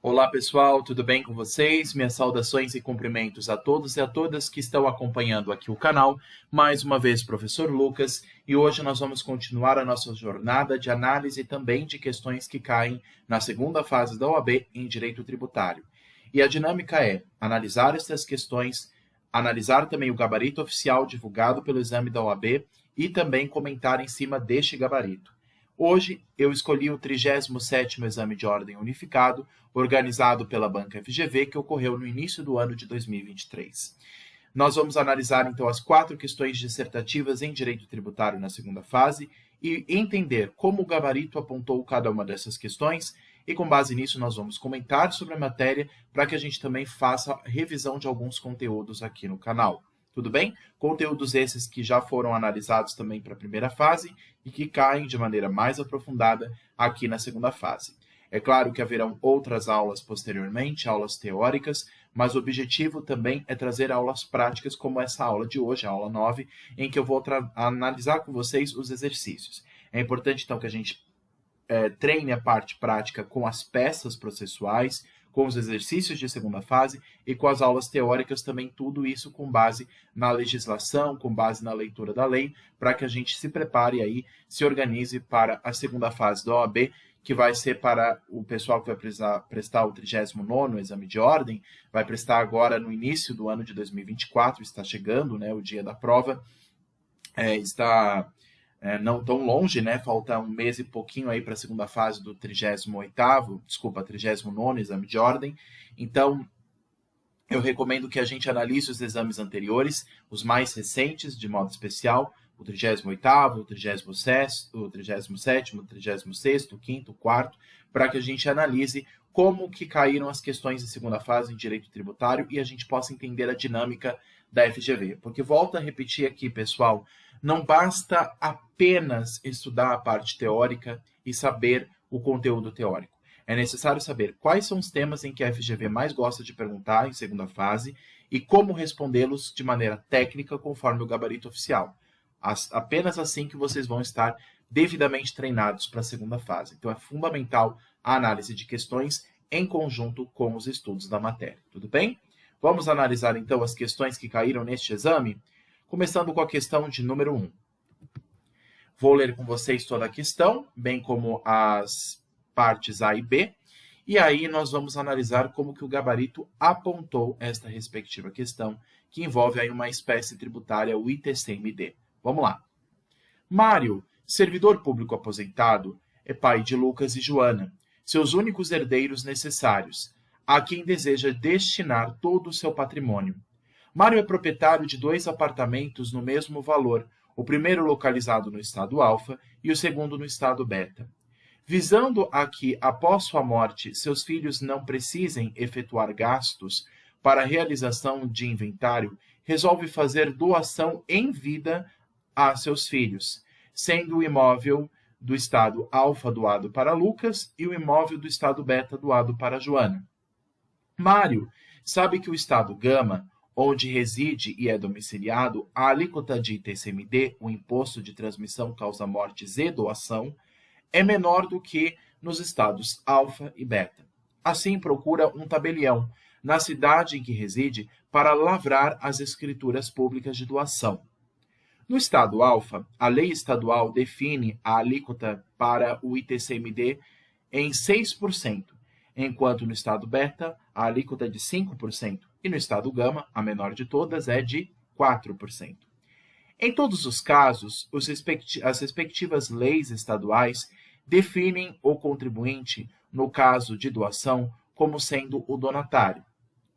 Olá pessoal, tudo bem com vocês? Minhas saudações e cumprimentos a todos e a todas que estão acompanhando aqui o canal. Mais uma vez, professor Lucas, e hoje nós vamos continuar a nossa jornada de análise também de questões que caem na segunda fase da OAB em Direito Tributário. E a dinâmica é analisar essas questões, analisar também o gabarito oficial divulgado pelo exame da OAB e também comentar em cima deste gabarito. Hoje, eu escolhi o 37º Exame de Ordem Unificado, organizado pela Banca FGV, que ocorreu no início do ano de 2023. Nós vamos analisar, então, as 4 questões dissertativas em Direito Tributário na segunda fase e entender como o gabarito apontou cada uma dessas questões e, com base nisso, nós vamos comentar sobre a matéria para que a gente também faça revisão de alguns conteúdos aqui no canal. Tudo bem? Conteúdos esses que já foram analisados também para a primeira fase e que caem de maneira mais aprofundada aqui na segunda fase. É claro que haverão outras aulas posteriormente, aulas teóricas, mas o objetivo também é trazer aulas práticas como essa aula de hoje, a aula 9, em que eu vou analisar com vocês os exercícios. É importante, então, que a gente treine a parte prática com as peças processuais, com os exercícios de segunda fase e com as aulas teóricas também, tudo isso com base na legislação, com base na leitura da lei, para que a gente se prepare aí, se organize para a segunda fase da OAB, que vai ser para o pessoal que vai prestar o 39º Exame de Ordem, vai prestar agora no início do ano de 2024, está chegando, né, o dia da prova, está não tão longe, né? Falta um mês e pouquinho aí para a segunda fase do 39º Exame de Ordem. Então, eu recomendo que a gente analise os exames anteriores, os mais recentes, de modo especial, o 38º, o 37º, o 37º, o 36º, o 5º, o 4º, para que a gente analise como que caíram as questões de segunda fase em direito tributário e a gente possa entender a dinâmica da FGV. Porque, volto a repetir aqui, pessoal, não basta apenas estudar a parte teórica e saber o conteúdo teórico. É necessário saber quais são os temas em que a FGV mais gosta de perguntar em segunda fase e como respondê-los de maneira técnica conforme o gabarito oficial. Apenas assim que vocês vão estar devidamente treinados para a segunda fase. Então, é fundamental a análise de questões em conjunto com os estudos da matéria. Tudo bem? Vamos analisar, então, as questões que caíram neste exame, começando com a questão de número 1. Vou ler com vocês toda a questão, bem como as partes A e B, e aí nós vamos analisar como que o gabarito apontou esta respectiva questão, que envolve aí uma espécie tributária, o ITCMD. Vamos lá. Mário, servidor público aposentado, é pai de Lucas e Joana, seus únicos herdeiros necessários, a quem deseja destinar todo o seu patrimônio. Mário é proprietário de 2 apartamentos no mesmo valor, o primeiro localizado no estado Alfa e o segundo no estado Beta. Visando a que, após sua morte, seus filhos não precisem efetuar gastos para a realização de inventário, resolve fazer doação em vida a seus filhos, sendo o imóvel do estado Alfa doado para Lucas e o imóvel do estado Beta doado para Joana. Mário sabe que o estado Gama, onde reside e é domiciliado, a alíquota de ITCMD, o Imposto de Transmissão Causa-Mortes e Doação, é menor do que nos estados Alfa e Beta. Assim, procura um tabelião na cidade em que reside para lavrar as escrituras públicas de doação. No estado Alfa, a lei estadual define a alíquota para o ITCMD em 6%, enquanto no estado Beta, a alíquota é de 5%, e no estado Gama, a menor de todas, é de 4%. Em todos os casos, as respectivas leis estaduais definem o contribuinte, no caso de doação, como sendo o donatário,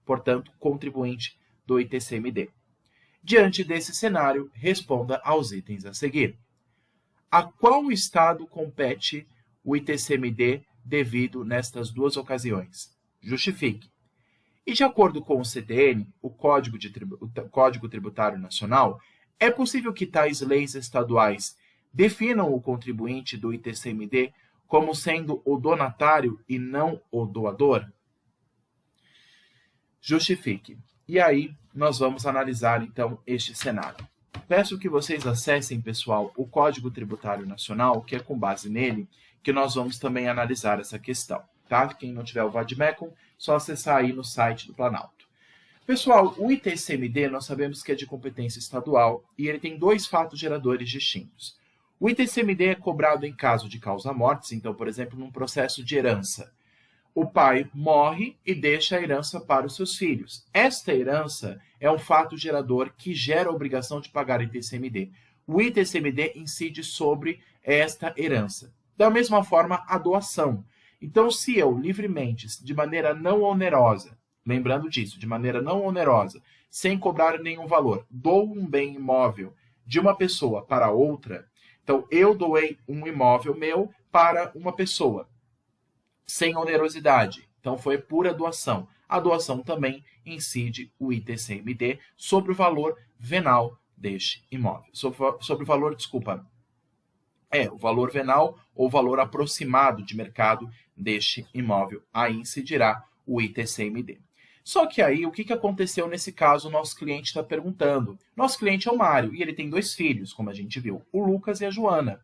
portanto, contribuinte do ITCMD. Diante desse cenário, responda aos itens a seguir. A qual estado compete o ITCMD devido nestas 2 ocasiões? Justifique. E de acordo com o CTN, o Código Tributário Nacional, é possível que tais leis estaduais definam o contribuinte do ITCMD como sendo o donatário e não o doador? Justifique. E aí, nós vamos analisar, então, este cenário. Peço que vocês acessem, pessoal, o Código Tributário Nacional, que é com base nele que nós vamos também analisar essa questão. tá? Quem não tiver o Vademecum, só acessar aí no site do Planalto. Pessoal, o ITCMD nós sabemos que é de competência estadual e ele tem dois fatos geradores distintos. O ITCMD é cobrado em caso de causa-mortes, então, por exemplo, num processo de herança. O pai morre e deixa a herança para os seus filhos. Esta herança é um fato gerador que gera a obrigação de pagar ITCMD. O ITCMD incide sobre esta herança. Da mesma forma, a doação. Então, se eu livremente, de maneira não onerosa, lembrando disso, de maneira não onerosa, sem cobrar nenhum valor, dou um bem imóvel de uma pessoa para outra, então eu doei um imóvel meu para uma pessoa, sem onerosidade. Então foi pura doação. A doação também incide o ITCMD sobre o valor venal deste imóvel. Sobre o valor, o valor venal ou valor aproximado de mercado deste imóvel. Aí incidirá o ITCMD. Só que aí, o que aconteceu nesse caso, o nosso cliente está perguntando. Nosso cliente é o Mário e ele tem 2 filhos, como a gente viu, o Lucas e a Joana.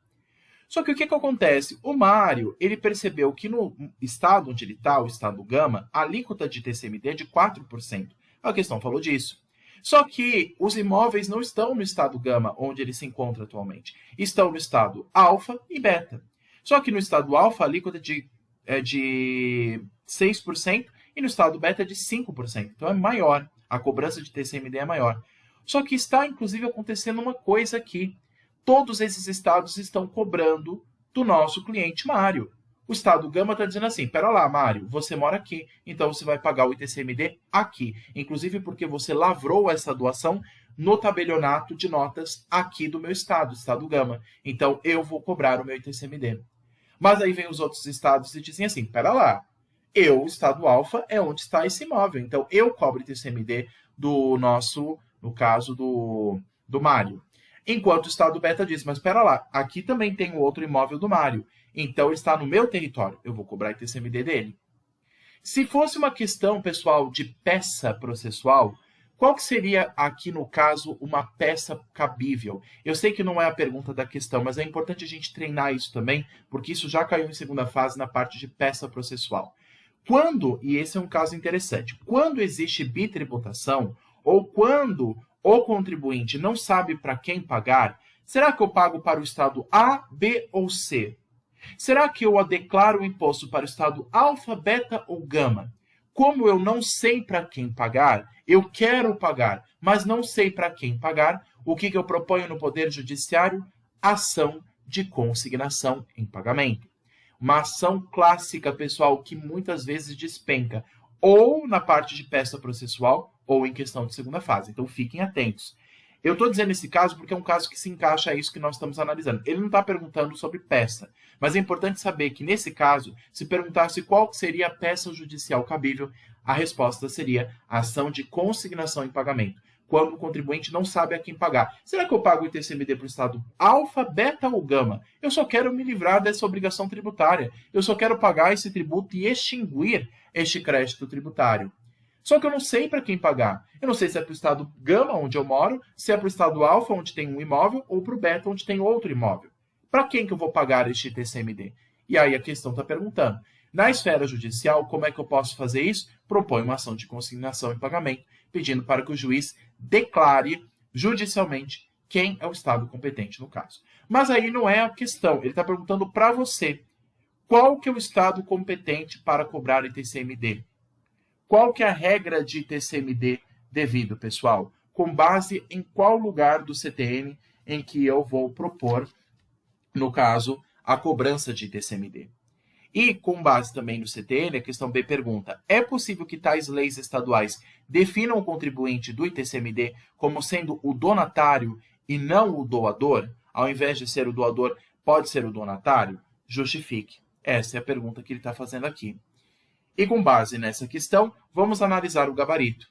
Só que o que acontece? O Mário, ele percebeu que no estado onde ele está, o estado Gama, a alíquota de ITCMD é de 4%. A questão falou disso. Só que os imóveis não estão no estado Gama, onde ele se encontra atualmente. Estão no estado Alfa e Beta. Só que no estado Alfa, a alíquota é de 6% e no estado Beta é de 5%. Então é maior. A cobrança de ITCMD é maior. Só que está, inclusive, acontecendo uma coisa aqui. Todos esses estados estão cobrando do nosso cliente Mário. O estado Gama está dizendo assim, pera lá, Mário, você mora aqui, então você vai pagar o ITCMD aqui. Inclusive porque você lavrou essa doação no tabelionato de notas aqui do meu estado Gama. Então eu vou cobrar o meu ITCMD. Mas aí vem os outros estados e dizem assim, pera lá, o estado Alfa é onde está esse imóvel, então eu cobro ITCMD do nosso, no caso do Mário. Enquanto o estado Beta diz, mas espera lá, aqui também tem o outro imóvel do Mário, então ele está no meu território, eu vou cobrar ITCMD dele. Se fosse uma questão, pessoal, de peça processual, qual que seria aqui no caso uma peça cabível? Eu sei que não é a pergunta da questão, mas é importante a gente treinar isso também, porque isso já caiu em segunda fase na parte de peça processual. Quando, e esse é um caso interessante, quando existe bitributação, ou quando o contribuinte não sabe para quem pagar, será que eu pago para o estado A, B ou C? Será que eu declaro o imposto para o estado alfa, beta ou gama? Como eu não sei para quem pagar, eu quero pagar, mas não sei para quem pagar, o que eu proponho no Poder Judiciário? Ação de consignação em pagamento. Uma ação clássica, pessoal, que muitas vezes despenca, ou na parte de peça processual, ou em questão de segunda fase. Então, fiquem atentos. Eu estou dizendo esse caso porque é um caso que se encaixa a isso que nós estamos analisando. Ele não está perguntando sobre peça, mas é importante saber que, nesse caso, se perguntasse qual seria a peça judicial cabível, a resposta seria a ação de consignação em pagamento, quando o contribuinte não sabe a quem pagar. Será que eu pago o ITCMD para o estado alfa, beta ou gama? Eu só quero me livrar dessa obrigação tributária. Eu só quero pagar esse tributo e extinguir este crédito tributário. Só que eu não sei para quem pagar. Eu não sei se é para o estado Gama, onde eu moro, se é para o estado Alfa, onde tem um imóvel, ou para o Beta, onde tem outro imóvel. Para quem que eu vou pagar este ITCMD? E aí a questão está perguntando. Na esfera judicial, como é que eu posso fazer isso? Propõe uma ação de consignação em pagamento, pedindo para que o juiz declare judicialmente quem é o estado competente no caso. Mas aí não é a questão. Ele está perguntando para você. Qual que é o estado competente para cobrar ITCMD? Qual que é a regra de ITCMD devido, pessoal? Com base em qual lugar do CTN em que eu vou propor, no caso, a cobrança de ITCMD? E, com base também no CTN, a questão B pergunta, é possível que tais leis estaduais definam o contribuinte do ITCMD como sendo o donatário e não o doador? Ao invés de ser o doador, pode ser o donatário? Justifique. Essa é a pergunta que ele está fazendo aqui. E com base nessa questão, vamos analisar o gabarito.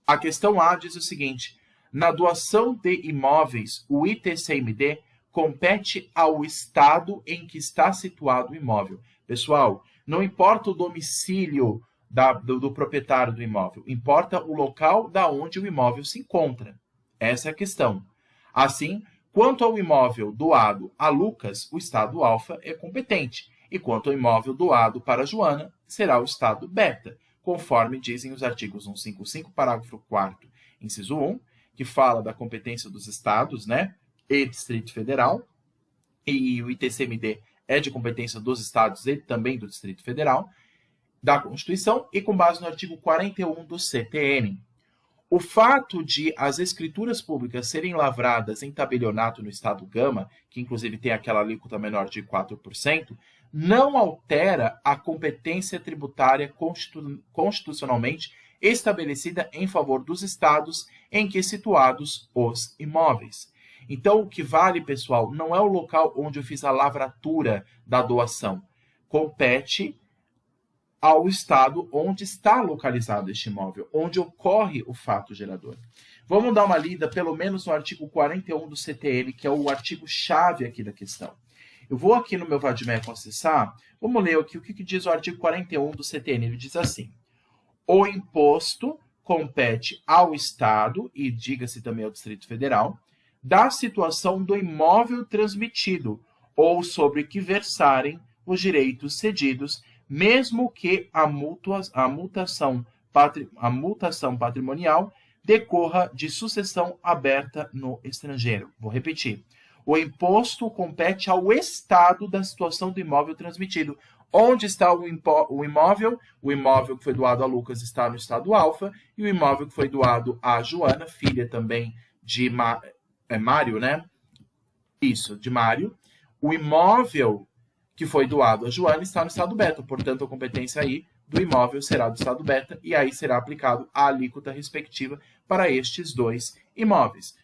A questão A diz o seguinte, na doação de imóveis, o ITCMD compete ao estado em que está situado o imóvel. Pessoal, não importa o domicílio do proprietário do imóvel, importa o local da onde o imóvel se encontra. Essa é a questão. Assim, quanto ao imóvel doado a Lucas, o estado alfa é competente. e quanto ao imóvel doado para Joana, será o estado beta, conforme dizem os artigos 155, parágrafo 4º, inciso 1, que fala da competência dos estados, né, e Distrito Federal, e o ITCMD é de competência dos estados e também do Distrito Federal, da Constituição, e com base no artigo 41 do CTN. O fato de as escrituras públicas serem lavradas em tabelionato no estado Gama, que inclusive tem aquela alíquota menor de 4%, não altera a competência tributária constitucionalmente estabelecida em favor dos estados em que situados os imóveis. Então, o que vale, pessoal, não é o local onde eu fiz a lavratura da doação. Compete ao estado onde está localizado este imóvel, onde ocorre o fato gerador. Vamos dar uma lida, pelo menos no artigo 41 do CTN, que é o artigo-chave aqui da questão. Eu vou aqui no meu Vadimeco acessar, vamos ler aqui o que diz o artigo 41 do CTN. Ele diz assim: o imposto compete ao Estado, e diga-se também ao Distrito Federal, da situação do imóvel transmitido, ou sobre que versarem os direitos cedidos, mesmo que a mutação patrimonial decorra de sucessão aberta no estrangeiro. Vou repetir. O imposto compete ao Estado da situação do imóvel transmitido. Onde está o imóvel? O imóvel que foi doado a Lucas está no estado alfa, e o imóvel que foi doado a Joana, filha também de Mário, né? Isso, de Mário. O imóvel que foi doado a Joana está no estado beta, portanto, a competência aí do imóvel será do estado beta, e aí será aplicado a alíquota respectiva para estes dois imóveis,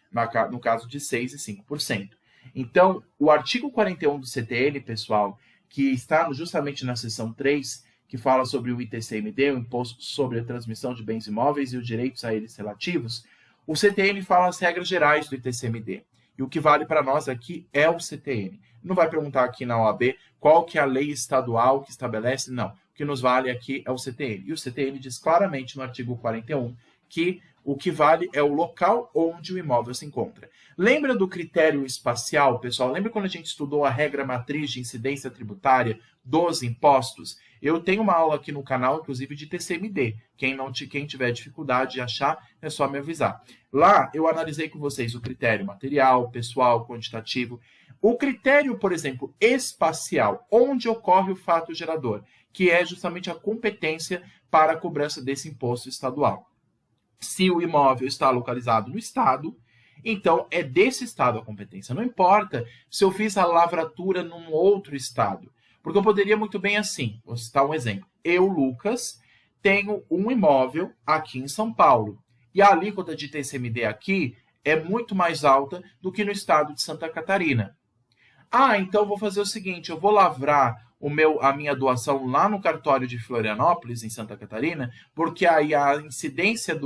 no caso de 6% e 5%. Então, o artigo 41 do CTN, pessoal, que está justamente na seção 3, que fala sobre o ITCMD, o Imposto sobre a Transmissão de Bens Imóveis e os direitos a eles relativos, o CTN fala as regras gerais do ITCMD. E o que vale para nós aqui é o CTN. Não vai perguntar aqui na OAB qual que é a lei estadual que estabelece, não. O que nos vale aqui é o CTN. E o CTN diz claramente no artigo 41 que o que vale é o local onde o imóvel se encontra. Lembra do critério espacial, pessoal? Lembra quando a gente estudou a regra matriz de incidência tributária dos impostos? Eu tenho uma aula aqui no canal, inclusive, de TCMD. Quem tiver dificuldade de achar, é só me avisar. Lá, eu analisei com vocês o critério material, pessoal, quantitativo. O critério, por exemplo, espacial, onde ocorre o fato gerador, que é justamente a competência para a cobrança desse imposto estadual. Se o imóvel está localizado no estado, então é desse estado a competência. Não importa se eu fiz a lavratura num outro estado. Porque eu poderia muito bem assim, vou citar um exemplo. Eu, Lucas, tenho um imóvel aqui em São Paulo. E a alíquota de TCMD aqui é muito mais alta do que no estado de Santa Catarina. Então vou fazer o seguinte, eu vou lavrar a minha doação lá no cartório de Florianópolis, em Santa Catarina, porque aí a incidência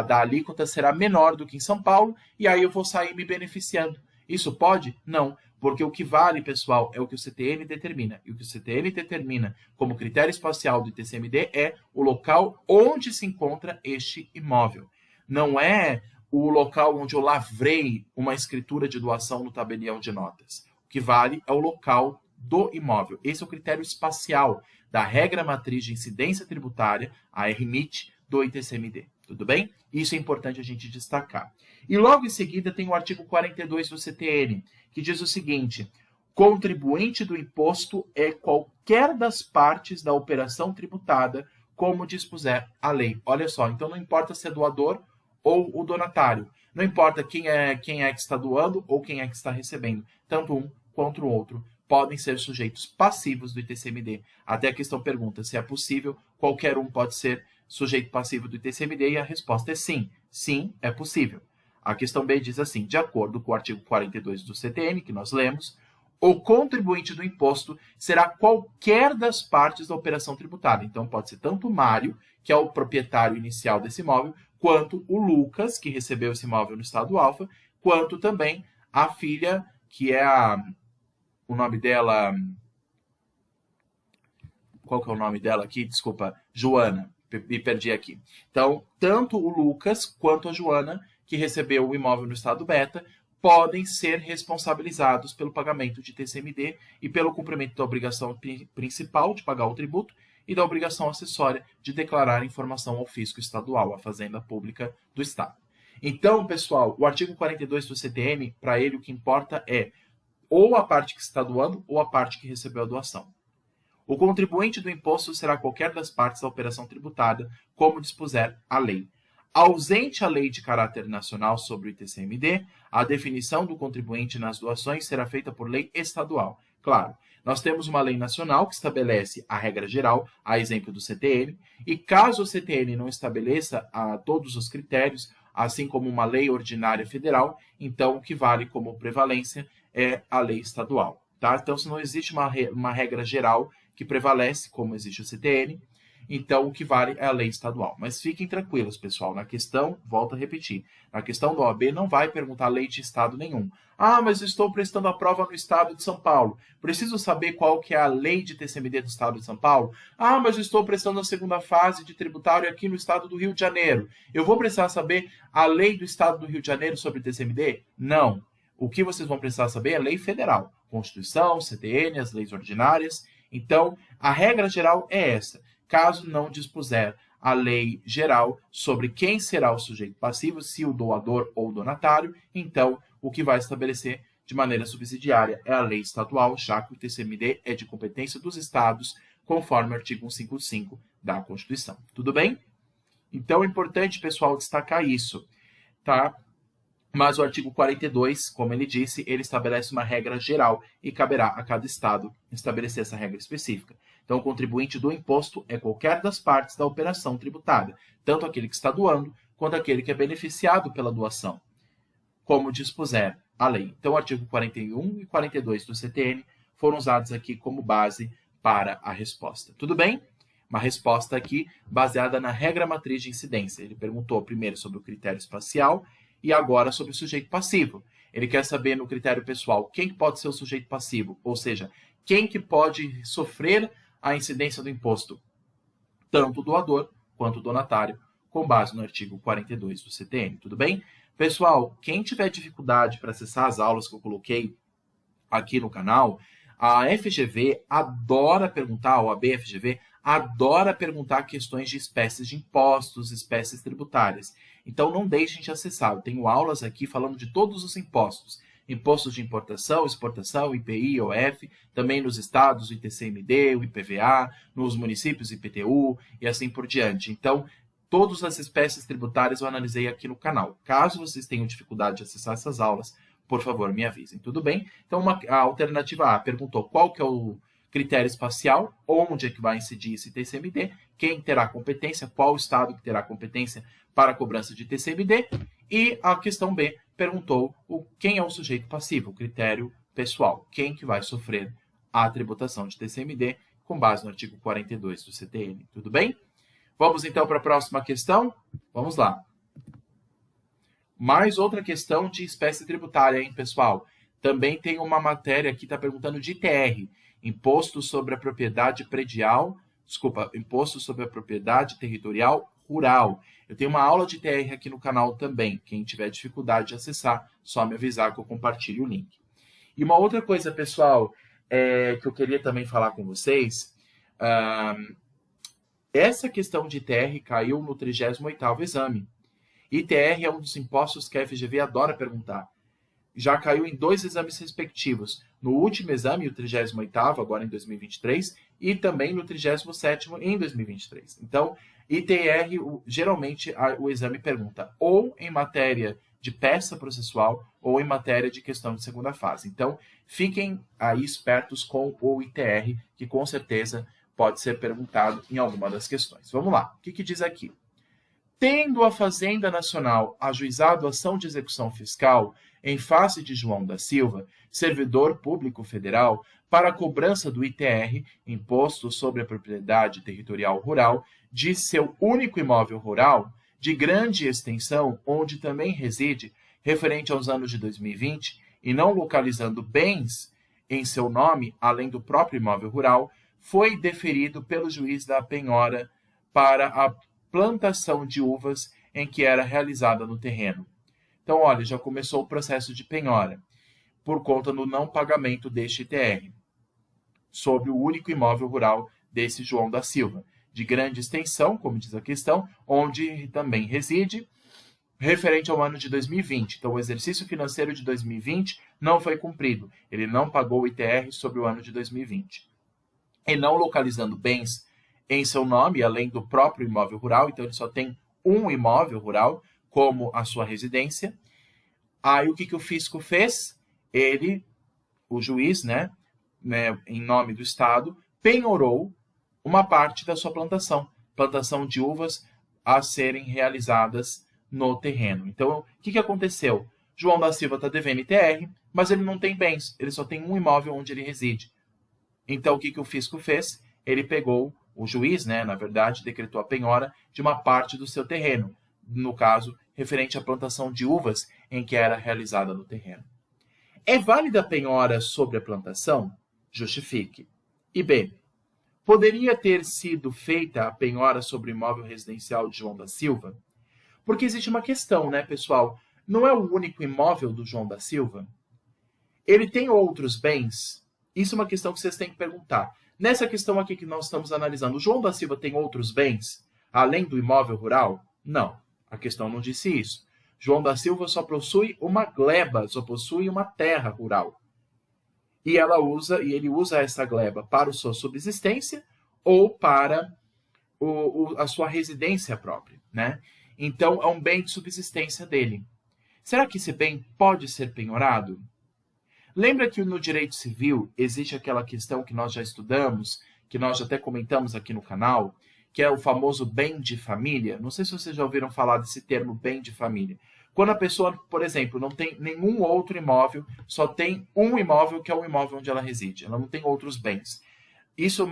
da alíquota será menor do que em São Paulo, e aí eu vou sair me beneficiando. Isso pode? Não, porque o que vale, pessoal, é o que o CTN determina. E o que o CTN determina como critério espacial do ITCMD é o local onde se encontra este imóvel. Não é o local onde eu lavrei uma escritura de doação no tabelião de notas. O que vale é o local do imóvel. Esse é o critério espacial da regra matriz de incidência tributária, a RMIT, do ITCMD. Tudo bem? Isso é importante a gente destacar. E logo em seguida tem o artigo 42 do CTN, que diz o seguinte: contribuinte do imposto é qualquer das partes da operação tributada, como dispuser a lei. Olha só, então não importa se é doador ou o donatário. Não importa quem é que está doando ou quem é que está recebendo. Tanto um quanto o outro podem ser sujeitos passivos do ITCMD. Até a questão pergunta se é possível, qualquer um pode ser sujeito passivo do ITCMD, e a resposta é sim. Sim, é possível. A questão B diz assim: de acordo com o artigo 42 do CTN, que nós lemos, o contribuinte do imposto será qualquer das partes da operação tributada. Então, pode ser tanto o Mário, que é o proprietário inicial desse imóvel, quanto o Lucas, que recebeu esse imóvel no estado alfa, quanto também a filha, que é o nome dela... Qual que é o nome dela aqui? Desculpa, Joana. Me perdi aqui. Então, tanto o Lucas quanto a Joana, que recebeu o imóvel no estado beta, podem ser responsabilizados pelo pagamento de TCMD e pelo cumprimento da obrigação principal de pagar o tributo e da obrigação acessória de declarar informação ao fisco estadual, à Fazenda Pública do Estado. Então, pessoal, o artigo 42 do CTN, para ele o que importa é ou a parte que está doando ou a parte que recebeu a doação. O contribuinte do imposto será qualquer das partes da operação tributada, como dispuser a lei. Ausente a lei de caráter nacional sobre o ITCMD, a definição do contribuinte nas doações será feita por lei estadual. Claro, nós temos uma lei nacional que estabelece a regra geral, a exemplo do CTN, e caso o CTN não estabeleça todos os critérios, assim como uma lei ordinária federal, então o que vale como prevalência é a lei estadual. Tá? Então, se não existe uma regra geral que prevalece, como existe o CTN, então o que vale é a lei estadual. Mas fiquem tranquilos, pessoal, na questão, volto a repetir, na questão do OAB não vai perguntar lei de estado nenhum. Ah, mas eu estou prestando a prova no estado de São Paulo. Preciso saber qual que é a lei de TCMD do estado de São Paulo? Ah, mas eu estou prestando a segunda fase de tributário aqui no estado do Rio de Janeiro. Eu vou precisar saber a lei do estado do Rio de Janeiro sobre TCMD? Não. O que vocês vão precisar saber é lei federal. Constituição, CTN, as leis ordinárias. Então, a regra geral é essa. Caso não dispuser a lei geral sobre quem será o sujeito passivo, se o doador ou o donatário, então o que vai estabelecer de maneira subsidiária é a lei estadual, já que o TCMD é de competência dos estados, conforme o artigo 155 da Constituição. Tudo bem? Então é importante, pessoal, destacar isso, tá? Mas o artigo 42, como ele disse, ele estabelece uma regra geral e caberá a cada estado estabelecer essa regra específica. Então, o contribuinte do imposto é qualquer das partes da operação tributada, tanto aquele que está doando, quanto aquele que é beneficiado pela doação, como dispuser a lei. Então, o artigo 41 e 42 do CTN foram usados aqui como base para a resposta. Tudo bem? Uma resposta aqui baseada na regra matriz de incidência. Ele perguntou primeiro sobre o critério espacial e agora sobre o sujeito passivo. Ele quer saber no critério pessoal quem pode ser o sujeito passivo, ou seja, quem que pode sofrer a incidência do imposto, tanto o doador quanto o donatário, com base no artigo 42 do CTN. Tudo bem? Pessoal, quem tiver dificuldade para acessar as aulas que eu coloquei aqui no canal, a FGV adora perguntar, a OAB FGV adora perguntar questões de espécies de impostos, espécies tributárias. Então, não deixem de acessar. Eu tenho aulas aqui falando de todos os impostos. Impostos de importação, exportação, IPI, IOF, também nos estados, o ITCMD, o IPVA, nos municípios, IPTU e assim por diante. Então, todas as espécies tributárias eu analisei aqui no canal. Caso vocês tenham dificuldade de acessar essas aulas, por favor, me avisem. Tudo bem? Então, a alternativa A perguntou qual que é o critério espacial, onde é que vai incidir esse TCMD, quem terá competência, qual estado que terá competência para a cobrança de TCMD, e a questão B perguntou quem é o sujeito passivo, o critério pessoal, quem que vai sofrer a tributação de TCMD com base no artigo 42 do CTN. Tudo bem? Vamos então para a próxima questão? Vamos lá. Mais outra questão de espécie tributária, hein, pessoal? Também tem uma matéria que está perguntando de ITR, Imposto sobre a Propriedade Predial, Imposto sobre a Propriedade Territorial Rural. Eu tenho uma aula de ITR aqui no canal também. Quem tiver dificuldade de acessar, só me avisar que eu compartilho o link. E uma outra coisa, pessoal, que eu queria também falar com vocês, essa questão de ITR caiu no 38º exame. ITR é um dos impostos que a FGV adora perguntar. Já caiu em 2 exames respectivos. No último exame, o 38º, agora em 2023, e também no 37º, em 2023. Então, ITR, geralmente, o exame pergunta ou em matéria de peça processual ou em matéria de questão de segunda fase. Então, fiquem aí espertos com o ITR, que com certeza pode ser perguntado em alguma das questões. Vamos lá. O que diz aqui? Tendo a Fazenda Nacional ajuizado ação de execução fiscal em face de João da Silva, servidor público federal, para a cobrança do ITR, Imposto sobre a Propriedade Territorial Rural, de seu único imóvel rural, de grande extensão, onde também reside, referente aos anos de 2020, e não localizando bens em seu nome, além do próprio imóvel rural, foi deferido pelo juiz da penhora para a plantação de uvas em que era realizada no terreno. Então, olha, já começou o processo de penhora por conta do não pagamento deste ITR sobre o único imóvel rural desse João da Silva, de grande extensão, como diz a questão, onde também reside, referente ao ano de 2020. Então, o exercício financeiro de 2020 não foi cumprido. Ele não pagou o ITR sobre o ano de 2020. E não localizando bens em seu nome, além do próprio imóvel rural, então ele só tem um imóvel rural como a sua residência. Aí, o que o fisco fez? Ele, o juiz, em nome do Estado, penhorou uma parte da sua plantação de uvas a serem realizadas no terreno. Então, o que aconteceu? João da Silva está devendo ITR, mas ele não tem bens, ele só tem um imóvel onde ele reside. Então, o que o fisco fez? Ele pegou, o juiz, na verdade, decretou a penhora de uma parte do seu terreno, no caso, referente à plantação de uvas em que era realizada no terreno. É válida a penhora sobre a plantação? Justifique. E B, poderia ter sido feita a penhora sobre o imóvel residencial de João da Silva? Porque existe uma questão, pessoal? Não é o único imóvel do João da Silva? Ele tem outros bens? Isso é uma questão que vocês têm que perguntar. Nessa questão aqui que nós estamos analisando, o João da Silva tem outros bens, além do imóvel rural? Não, a questão não disse isso. João da Silva só possui uma gleba, só possui uma terra rural. E ele usa essa gleba para a sua subsistência ou para a sua residência própria, Então, é um bem de subsistência dele. Será que esse bem pode ser penhorado? Lembra que no direito civil existe aquela questão que nós já estudamos, que nós já até comentamos aqui no canal, que é o famoso bem de família? Não sei se vocês já ouviram falar desse termo bem de família. Quando a pessoa, por exemplo, não tem nenhum outro imóvel, só tem um imóvel que é o imóvel onde ela reside. Ela não tem outros bens. Isso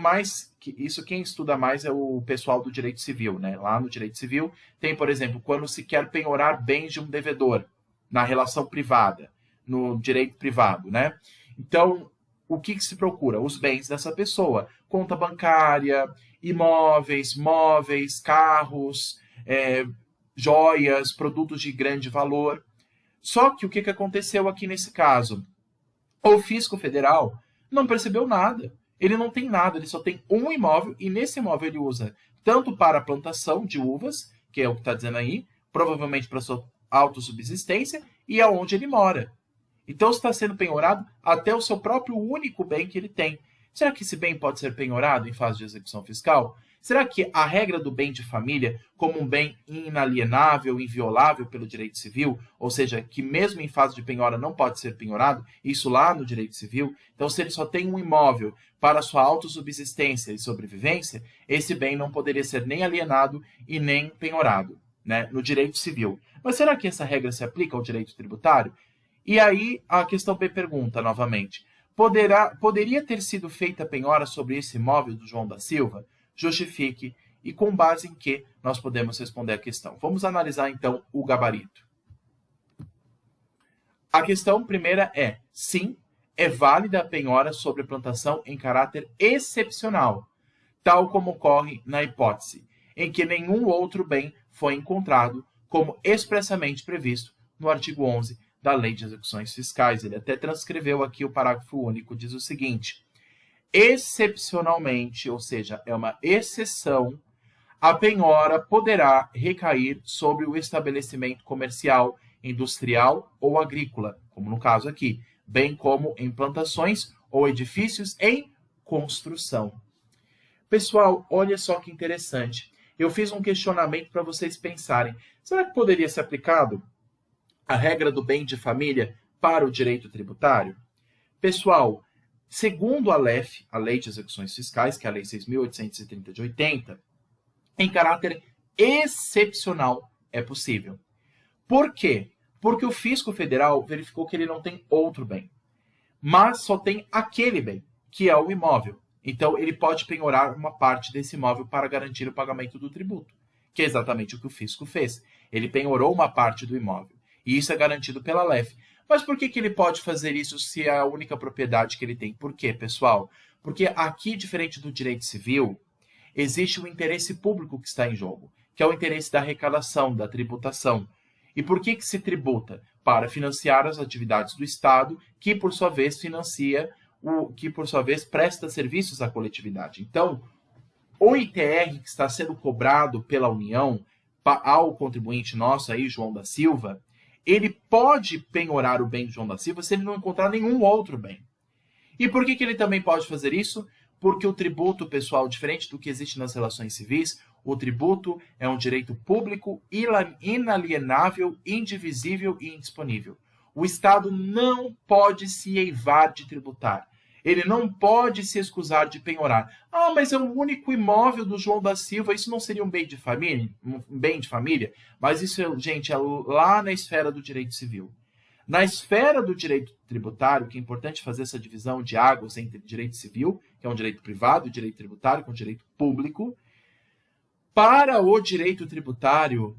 quem estuda mais é o pessoal do direito civil, Lá no direito civil tem, por exemplo, quando se quer penhorar bens de um devedor na relação privada, no direito privado, Então, o que se procura? Os bens dessa pessoa. Conta bancária, imóveis, móveis, carros, joias, produtos de grande valor. Só que o que aconteceu aqui nesse caso? O fisco federal não percebeu nada. Ele não tem nada, ele só tem um imóvel e nesse imóvel ele usa tanto para a plantação de uvas, que é o que está dizendo aí, provavelmente para sua autossubsistência, e aonde ele mora. Então está sendo penhorado até o seu próprio único bem que ele tem. Será que esse bem pode ser penhorado em fase de execução fiscal? Será que a regra do bem de família, como um bem inalienável, inviolável pelo direito civil, ou seja, que mesmo em fase de penhora não pode ser penhorado, isso lá no direito civil, então se ele só tem um imóvel para sua autossubsistência e sobrevivência, esse bem não poderia ser nem alienado e nem penhorado, no direito civil. Mas será que essa regra se aplica ao direito tributário? E aí a questão B pergunta novamente, poderia ter sido feita a penhora sobre esse imóvel do João da Silva? Justifique e com base em que nós podemos responder a questão. Vamos analisar então o gabarito. A questão primeira é, sim, é válida a penhora sobre a plantação em caráter excepcional, tal como ocorre na hipótese em que nenhum outro bem foi encontrado, como expressamente previsto no artigo 11 da Lei de Execuções Fiscais. Ele até transcreveu aqui o parágrafo único, diz o seguinte: excepcionalmente, ou seja, é uma exceção, a penhora poderá recair sobre o estabelecimento comercial, industrial ou agrícola, como no caso aqui, bem como em plantações ou edifícios em construção. Pessoal, olha só que interessante. Eu fiz um questionamento para vocês pensarem. Será que poderia ser aplicado a regra do bem de família para o direito tributário? Pessoal, segundo a LEF, a Lei de Execuções Fiscais, que é a Lei 6.830 de 80, em caráter excepcional é possível. Por quê? Porque o fisco federal verificou que ele não tem outro bem, mas só tem aquele bem, que é o imóvel. Então, ele pode penhorar uma parte desse imóvel para garantir o pagamento do tributo, que é exatamente o que o fisco fez. Ele penhorou uma parte do imóvel, e isso é garantido pela LEF. Mas por que ele pode fazer isso se é a única propriedade que ele tem? Por quê, pessoal? Porque aqui, diferente do direito civil, existe um interesse público que está em jogo, que é o interesse da arrecadação, da tributação. E por que se tributa? Para financiar as atividades do Estado, que por sua vez presta serviços à coletividade. Então, o ITR que está sendo cobrado pela União ao contribuinte nosso aí, João da Silva, ele pode penhorar o bem do João da Silva se ele não encontrar nenhum outro bem. E por que ele também pode fazer isso? Porque o tributo, pessoal, diferente do que existe nas relações civis, o tributo é um direito público, inalienável, indivisível e indisponível. O Estado não pode se eivar de tributar. Ele não pode se escusar de penhorar. Ah, mas é o único imóvel do João da Silva, isso não seria um bem de família? Mas isso, gente, é lá na esfera do direito civil. Na esfera do direito tributário, que é importante fazer essa divisão de águas entre direito civil, que é um direito privado, e direito tributário, que é um direito público. Para o direito tributário,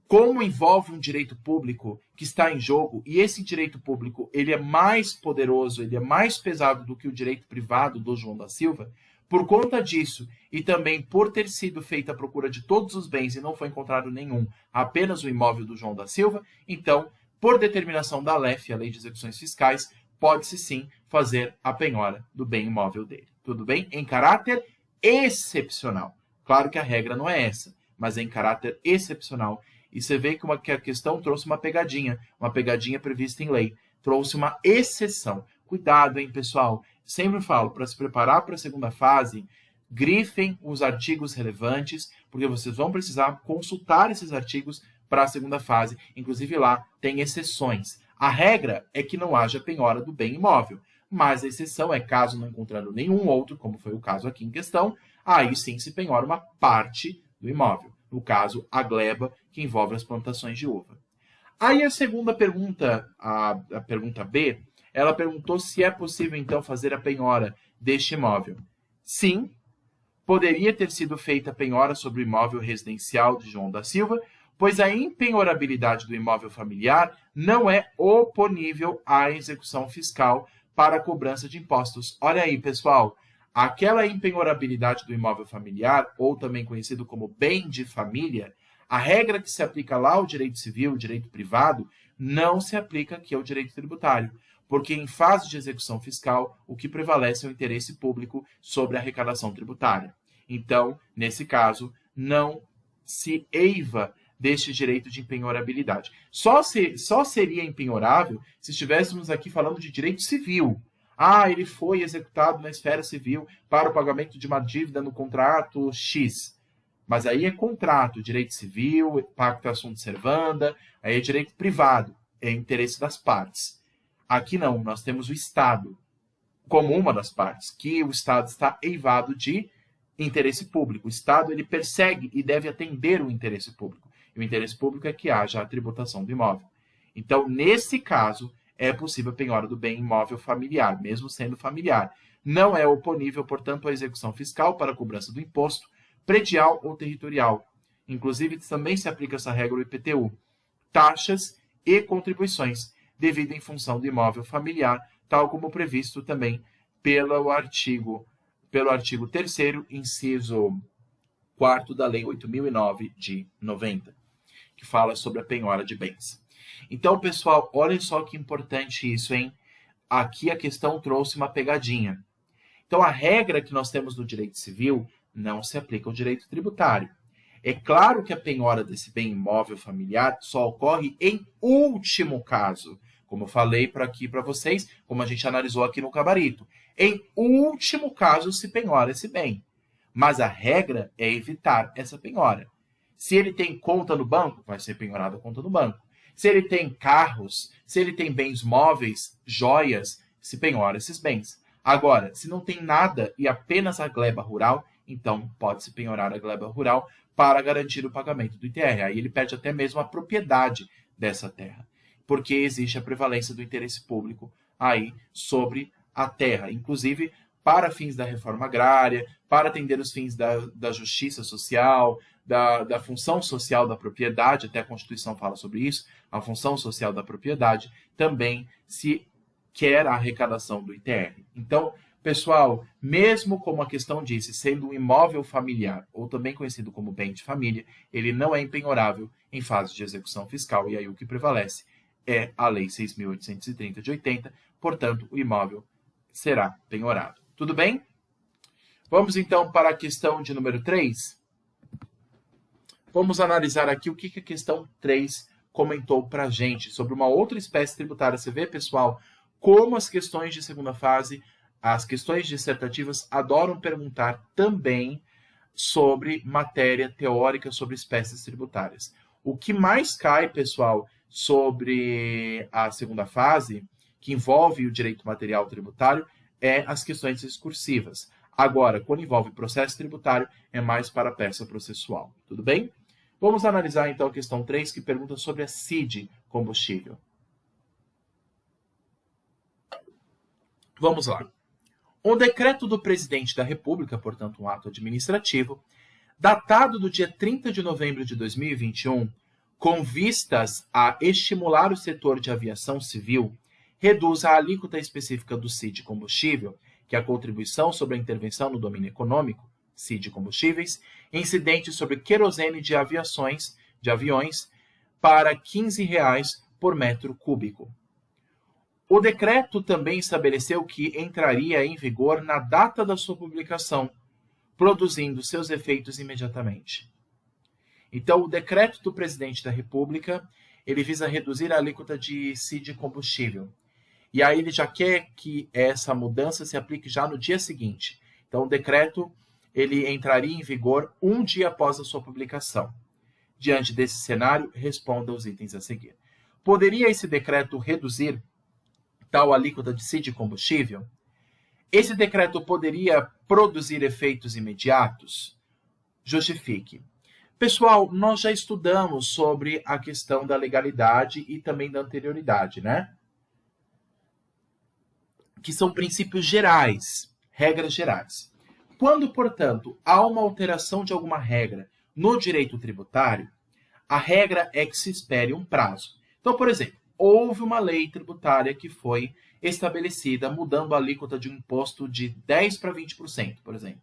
como envolve um direito público que está em jogo, e esse direito público ele é mais poderoso, ele é mais pesado do que o direito privado do João da Silva, por conta disso, e também por ter sido feita a procura de todos os bens e não foi encontrado nenhum, apenas o imóvel do João da Silva, então, por determinação da LEF, a Lei de Execuções Fiscais, pode-se sim fazer a penhora do bem imóvel dele. Tudo bem? Em caráter excepcional. Claro que a regra não é essa, mas é em caráter excepcional. E você vê que a questão trouxe uma pegadinha prevista em lei. Trouxe uma exceção. Cuidado, hein, pessoal? Sempre falo, para se preparar para a segunda fase, grifem os artigos relevantes, porque vocês vão precisar consultar esses artigos para a segunda fase. Inclusive lá tem exceções. A regra é que não haja penhora do bem imóvel, mas a exceção é caso não encontrando nenhum outro, como foi o caso aqui em questão, aí sim se penhora uma parte do imóvel. No caso, a gleba, que envolve as plantações de uva. Aí a segunda pergunta, a pergunta B, ela perguntou se é possível então fazer a penhora deste imóvel. Sim, poderia ter sido feita a penhora sobre o imóvel residencial de João da Silva, pois a impenhorabilidade do imóvel familiar não é oponível à execução fiscal para a cobrança de impostos. Olha aí, pessoal, aquela impenhorabilidade do imóvel familiar, ou também conhecido como bem de família, a regra que se aplica lá ao direito civil, direito privado, não se aplica aqui ao direito tributário, porque em fase de execução fiscal, o que prevalece é o interesse público sobre a arrecadação tributária. Então, nesse caso, não se eiva deste direito de impenhorabilidade. Só seria impenhorável se estivéssemos aqui falando de direito civil. Ah, ele foi executado na esfera civil para o pagamento de uma dívida no contrato X. Mas aí é contrato, direito civil, pacto assunto servanda, aí é direito privado, é interesse das partes. Aqui não, nós temos o Estado como uma das partes, que o Estado está eivado de interesse público. O Estado ele persegue e deve atender o interesse público. E o interesse público é que haja a tributação do imóvel. Então, nesse caso, é possível a penhora do bem imóvel familiar, mesmo sendo familiar. Não é oponível, portanto, à execução fiscal para a cobrança do imposto predial ou territorial. Inclusive, também se aplica essa regra ao IPTU. Taxas e contribuições, devido em função do imóvel familiar, tal como previsto também pelo artigo 3º, inciso 4º da Lei 8.009 de 90, que fala sobre a penhora de bens. Então, pessoal, olha só que importante isso, hein? Aqui a questão trouxe uma pegadinha. Então, a regra que nós temos no direito civil não se aplica ao direito tributário. É claro que a penhora desse bem imóvel familiar só ocorre em último caso, como eu falei aqui para vocês, como a gente analisou aqui no gabarito. Em último caso se penhora esse bem. Mas a regra é evitar essa penhora. Se ele tem conta no banco, vai ser penhorada a conta no banco. Se ele tem carros, se ele tem bens móveis, joias, se penhora esses bens. Agora, se não tem nada e apenas a gleba rural, então pode-se penhorar a gleba rural para garantir o pagamento do ITR. Aí ele perde até mesmo a propriedade dessa terra, porque existe a prevalência do interesse público aí sobre a terra, inclusive para fins da reforma agrária, para atender os fins da justiça social, da função social da propriedade, até a Constituição fala sobre isso, a função social da propriedade, também se quer a arrecadação do ITR. Então, Pessoal, mesmo como a questão disse, sendo um imóvel familiar, ou também conhecido como bem de família, ele não é empenhorável em fase de execução fiscal, e aí o que prevalece é a Lei 6.830 de 80, portanto, o imóvel será penhorado. Tudo bem? Vamos então para a questão de número 3. Vamos analisar aqui o que a questão 3 comentou para a gente sobre uma outra espécie tributária. Você vê, pessoal, como as questões de segunda fase, as questões dissertativas adoram perguntar também sobre matéria teórica sobre espécies tributárias. O que mais cai, pessoal, sobre a segunda fase, que envolve o direito material tributário, é as questões discursivas. Agora, quando envolve processo tributário, é mais para a peça processual. Tudo bem? Vamos analisar, então, a questão 3, que pergunta sobre a CID combustível. Vamos lá. Um decreto do Presidente da República, portanto, um ato administrativo, datado do dia 30 de novembro de 2021, com vistas a estimular o setor de aviação civil, reduz a alíquota específica do CID combustível, que é a contribuição sobre a intervenção no domínio econômico, CID combustíveis, incidente sobre querosene de aviões, para R$ 15 por metro cúbico. O decreto também estabeleceu que entraria em vigor na data da sua publicação, produzindo seus efeitos imediatamente. Então, o decreto do Presidente da República, ele visa reduzir a alíquota de CID combustível. E aí ele já quer que essa mudança se aplique já no dia seguinte. Então, o decreto ele entraria em vigor um dia após a sua publicação. Diante desse cenário, responda aos itens a seguir. Poderia esse decreto reduzir tal alíquota de CID combustível? Esse decreto poderia produzir efeitos imediatos? Justifique. Pessoal, nós já estudamos sobre a questão da legalidade e também da anterioridade, né? Que são princípios gerais, regras gerais. Quando, portanto, há uma alteração de alguma regra no direito tributário, a regra é que se espere um prazo. Então, por exemplo, houve uma lei tributária que foi estabelecida mudando a alíquota de um imposto de 10% para 20%, por exemplo.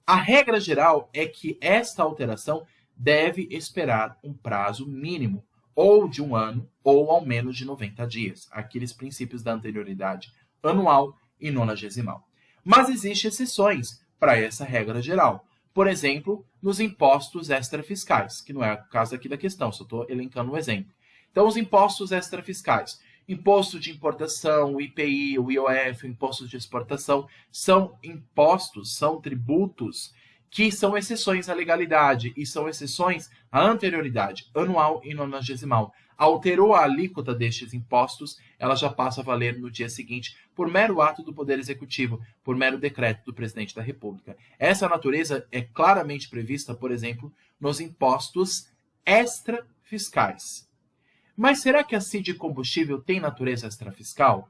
A regra geral é que esta alteração deve esperar um prazo mínimo, ou de 1 ano, ou ao menos de 90 dias. Aqueles princípios da anterioridade anual e nonagesimal. Mas existem exceções para essa regra geral. Por exemplo, nos impostos extrafiscais, que não é o caso aqui da questão, só estou elencando um exemplo. Então, os impostos extrafiscais, imposto de importação, o IPI, o IOF, o imposto de exportação, são impostos, são tributos que são exceções à legalidade e são exceções à anterioridade anual e nonagesimal. Alterou a alíquota destes impostos, ela já passa a valer no dia seguinte por mero ato do Poder Executivo, por mero decreto do Presidente da República. Essa natureza é claramente prevista, por exemplo, nos impostos extrafiscais. Mas será que a CID combustível tem natureza extrafiscal?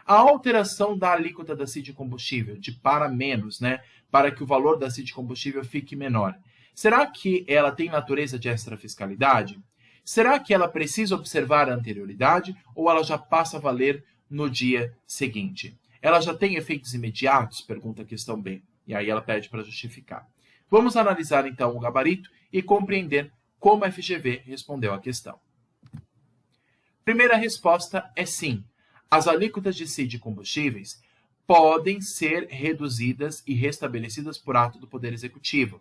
A alteração da alíquota da CID combustível, de para menos, para que o valor da CID combustível fique menor, será que ela tem natureza de extrafiscalidade? Será que ela precisa observar a anterioridade ou ela já passa a valer no dia seguinte? Ela já tem efeitos imediatos? Pergunta a questão B. E aí ela pede para justificar. Vamos analisar então o gabarito e compreender como a FGV respondeu à questão. Primeira resposta é sim. As alíquotas de CID combustíveis podem ser reduzidas e restabelecidas por ato do Poder Executivo.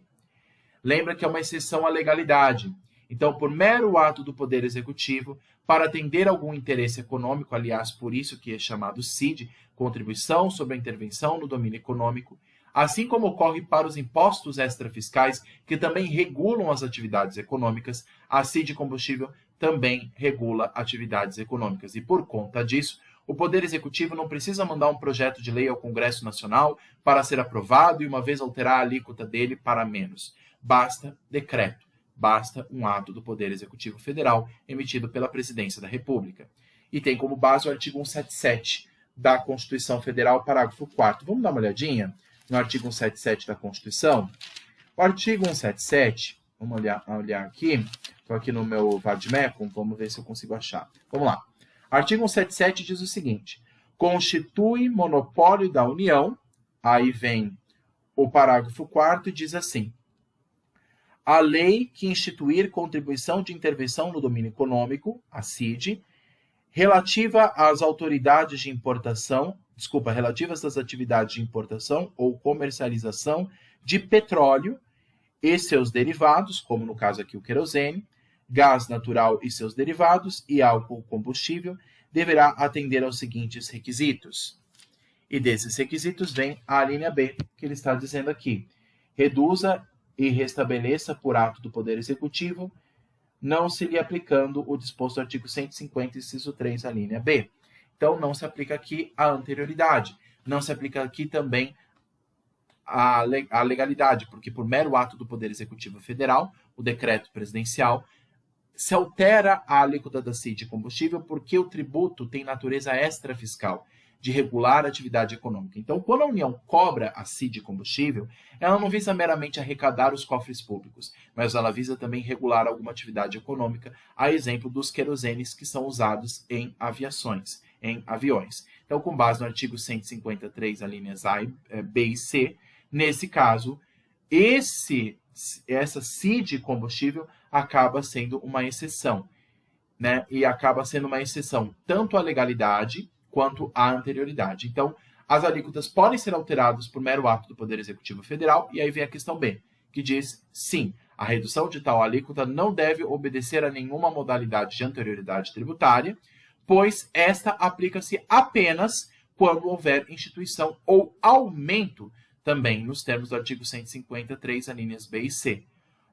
Lembra que é uma exceção à legalidade. Então, por mero ato do Poder Executivo, para atender algum interesse econômico, aliás, por isso que é chamado CID, Contribuição sobre a Intervenção no Domínio Econômico, assim como ocorre para os impostos extrafiscais, que também regulam as atividades econômicas, a CID combustível também regula atividades econômicas. E por conta disso, o Poder Executivo não precisa mandar um projeto de lei ao Congresso Nacional para ser aprovado e uma vez alterar a alíquota dele para menos. Basta decreto. Basta um ato do Poder Executivo Federal emitido pela Presidência da República. E tem como base o artigo 177 da Constituição Federal, parágrafo 4º. Vamos dar uma olhadinha no artigo 177 da Constituição? O artigo 177, vamos olhar aqui, estou aqui no meu Vadmecum, vamos ver se eu consigo achar. Vamos lá. Artigo 177 diz o seguinte: constitui monopólio da União. Aí vem o parágrafo 4º e diz assim: a lei que instituir contribuição de intervenção no domínio econômico, a CID, relativas às atividades de importação ou comercialização de petróleo e seus derivados, como no caso aqui o querosene, gás natural e seus derivados e álcool combustível, deverá atender aos seguintes requisitos. E desses requisitos vem a linha B, que ele está dizendo aqui: reduza e restabeleça por ato do Poder Executivo, não se lhe aplicando o disposto no artigo 150, inciso 3, a linha B. Então, não se aplica aqui a anterioridade. Não se aplica aqui também a legalidade, porque por mero ato do Poder Executivo Federal, o decreto presidencial, se altera a alíquota da CID de combustível porque o tributo tem natureza extrafiscal, de regular a atividade econômica. Então, quando a União cobra a CID de combustível, ela não visa meramente arrecadar os cofres públicos, mas ela visa também regular alguma atividade econômica, a exemplo dos querosenes que são usados em aviações, em aviões. Então, com base no artigo 153, as linhas A, B e C, nesse caso, essa CID de combustível acaba sendo uma exceção, né? E acaba sendo uma exceção tanto à legalidade quanto à anterioridade. Então, as alíquotas podem ser alteradas por mero ato do Poder Executivo Federal, e aí vem a questão B, que diz, sim, a redução de tal alíquota não deve obedecer a nenhuma modalidade de anterioridade tributária, pois esta aplica-se apenas quando houver instituição ou aumento também nos termos do artigo 153, alíneas B e C.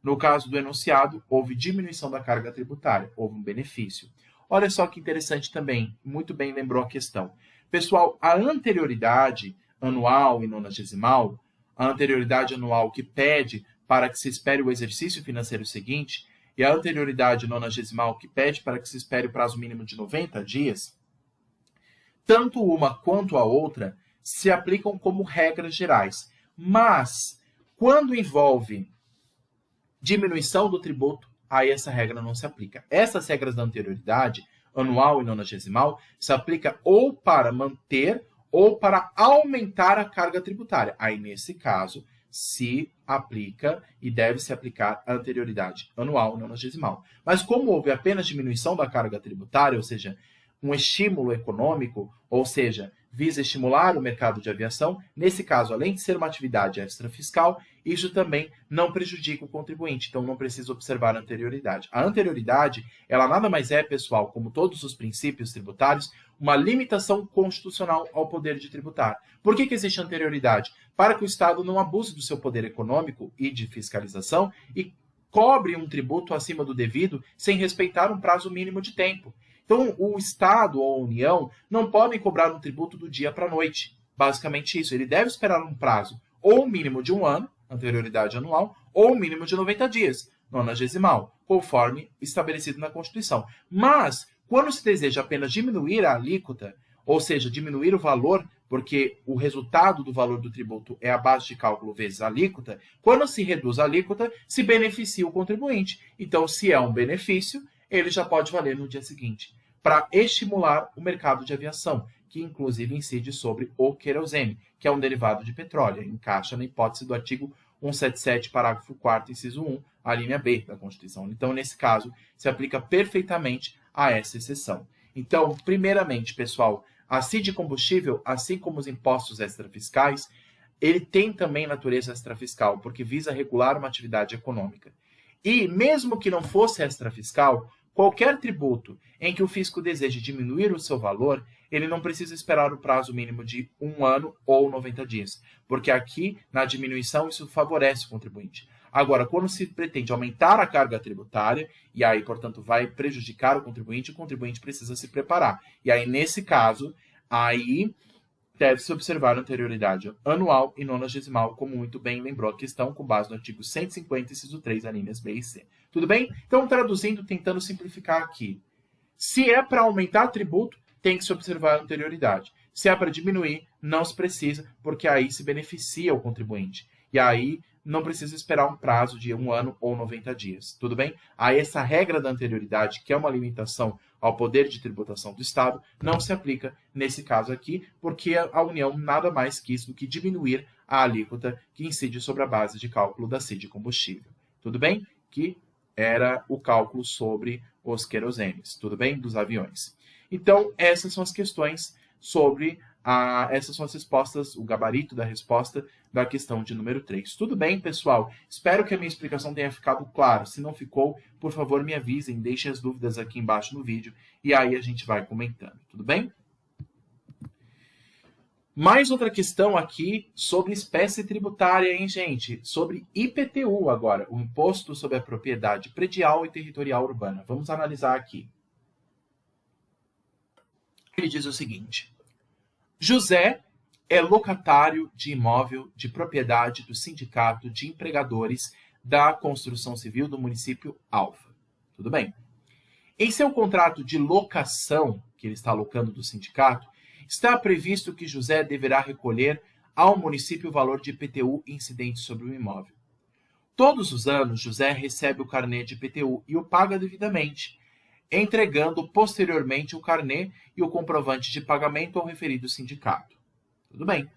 No caso do enunciado, houve diminuição da carga tributária, houve um benefício. Olha só que interessante também, muito bem lembrou a questão. Pessoal, a anterioridade anual e nonagesimal, a anterioridade anual que pede para que se espere o exercício financeiro seguinte, e a anterioridade nonagesimal que pede para que se espere o prazo mínimo de 90 dias, tanto uma quanto a outra se aplicam como regras gerais. Mas, quando envolve diminuição do tributo, aí essa regra não se aplica. Essas regras da anterioridade, anual e nonagesimal, se aplica ou para manter ou para aumentar a carga tributária. Aí, nesse caso, se aplica e deve se aplicar a anterioridade anual e nonagesimal. Mas como houve apenas diminuição da carga tributária, ou seja, um estímulo econômico, ou seja, visa estimular o mercado de aviação, nesse caso, além de ser uma atividade extrafiscal, isso também não prejudica o contribuinte, então não precisa observar a anterioridade. A anterioridade, ela nada mais é, pessoal, como todos os princípios tributários, uma limitação constitucional ao poder de tributar. Por que existe anterioridade? Para que o Estado não abuse do seu poder econômico e de fiscalização e cobre um tributo acima do devido sem respeitar um prazo mínimo de tempo. Então, o Estado ou a União não podem cobrar um tributo do dia para a noite. Basicamente isso. Ele deve esperar um prazo ou mínimo de 1 ano, anterioridade anual, ou mínimo de 90 dias, nonagesimal, conforme estabelecido na Constituição. Mas, quando se deseja apenas diminuir a alíquota, ou seja, diminuir o valor, porque o resultado do valor do tributo é a base de cálculo vezes a alíquota, quando se reduz a alíquota, se beneficia o contribuinte. Então, se é um benefício, ele já pode valer no dia seguinte, para estimular o mercado de aviação, que inclusive incide sobre o querosene, que é um derivado de petróleo, encaixa na hipótese do artigo 177, parágrafo 4º, inciso 1, a linha B da Constituição. Então, nesse caso, se aplica perfeitamente a essa exceção. Então, primeiramente, pessoal, a CID de combustível, assim como os impostos extrafiscais, ele tem também natureza extrafiscal, porque visa regular uma atividade econômica. E, mesmo que não fosse extrafiscal, qualquer tributo em que o fisco deseje diminuir o seu valor, ele não precisa esperar o prazo mínimo de 1 ano ou 90 dias, porque aqui, na diminuição, isso favorece o contribuinte. Agora, quando se pretende aumentar a carga tributária, e aí, portanto, vai prejudicar o contribuinte precisa se preparar. E aí, nesse caso, aí deve-se observar a anterioridade anual e nonagesimal, como muito bem lembrou a questão, com base no artigo 150, inciso 3, alíneas B e C. Tudo bem? Então, traduzindo, tentando simplificar aqui. Se é para aumentar tributo, tem que se observar a anterioridade. Se é para diminuir, não se precisa, porque aí se beneficia o contribuinte. E aí não precisa esperar um prazo de 1 ano ou 90 dias, tudo bem? Aí essa regra da anterioridade, que é uma limitação ao poder de tributação do Estado, não se aplica nesse caso aqui, porque a União nada mais quis do que diminuir a alíquota que incide sobre a base de cálculo da CID combustível, tudo bem? Que era o cálculo sobre os querosenes, tudo bem? Dos aviões. Então, essas são as questões sobre essas são as respostas, o gabarito da resposta da questão de número 3. Tudo bem, pessoal? Espero que a minha explicação tenha ficado clara. Se não ficou, por favor, me avisem, deixem as dúvidas aqui embaixo no vídeo e aí a gente vai comentando. Tudo bem? Mais outra questão aqui sobre espécie tributária, hein, gente? Sobre IPTU agora, o Imposto sobre a Propriedade Predial e Territorial Urbana. Vamos analisar aqui. Ele diz o seguinte: José é locatário de imóvel de propriedade do Sindicato de Empregadores da Construção Civil do município Alfa. Tudo bem? Em seu contrato de locação, que ele está alocando do sindicato, está previsto que José deverá recolher ao município o valor de IPTU incidente sobre o imóvel. Todos os anos, José recebe o carnê de IPTU e o paga devidamente, entregando posteriormente o carnê e o comprovante de pagamento ao referido sindicato. Tudo bem.